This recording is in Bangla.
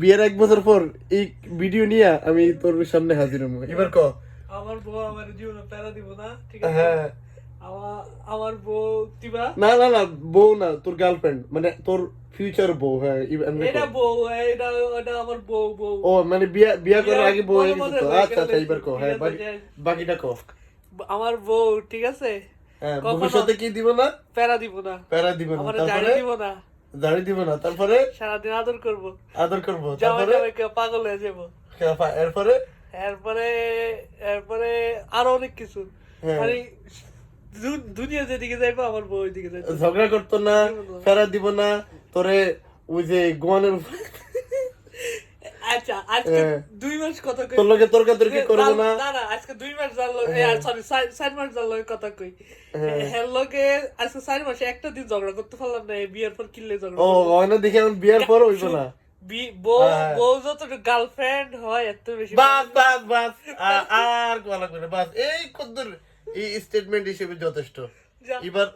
বিয়ের 1 বছর পর এই ভিডিও নিয়ে আমি তোর সামনে হাজির হবো। এবার ক আমার বউ আমার জীবনে প্যারা দিব না, ঠিক আছে? হ্যাঁ আমার বউ দিবা। না না না, বউ না, তোর গার্লফ্রেন্ড, মানে তোর ফিউচার বউ। হ্যাঁ এটা বউ, এটা এটা আমার বউ। বউ ও মানে বিয়া বিয়া করার আগে বউ হয়ে বড় গেছে তো। বড় আচ্ছা আচ্ছা, এবার ক। হ্যাঁ বাকিটা ক। আমার বউ, ঠিক আছে? হ্যাঁ কখনো ভবিষ্যতে কি দিব না? প্যারা দিব না, প্যারা দিব না, আমার তারপরে জানি দিব না, দাড়ি দিব না, তারপরে সারাদিন আদর করবো, আদর করবো, জামাই তারপরে জামাইকে পাগল হয়ে যাবো। এরপরে এরপরে এরপরে আরো অনেক কিছু, হ্যাঁ। মানে দুনিয়া যেদিকে যাইবো আমার বউ ওইদিকে যাইবো। ঝগড়া করতো না, প্যারা দিব না তোরে, ওই যে গোয়ানের উপরে আচ্ছা আজকে 2 মাস কথা কই, তোর লগে তর্কাতর্কি করবো না। না না, আজকে 2 মাস জানলো, সরি 4 মাস জানলো কথা কই। হের লগে আজকে 4 মাসে একটা দিন ঝগড়া করতে পারলাম না, এই বিয়ের পর কিনলে ঝগড়া ও করবো? হয় না দেখে এখন বিয়ের পর হইব না। বউ বউ যত গার্লফ্রেন্ড হয় এত বেশি। বাস বাস বাস, আর কোয়া লাগবে না, বাস এই কদ্দুর এই স্টেটমেন্ট হিসেবে যথেষ্ট। যা। এবার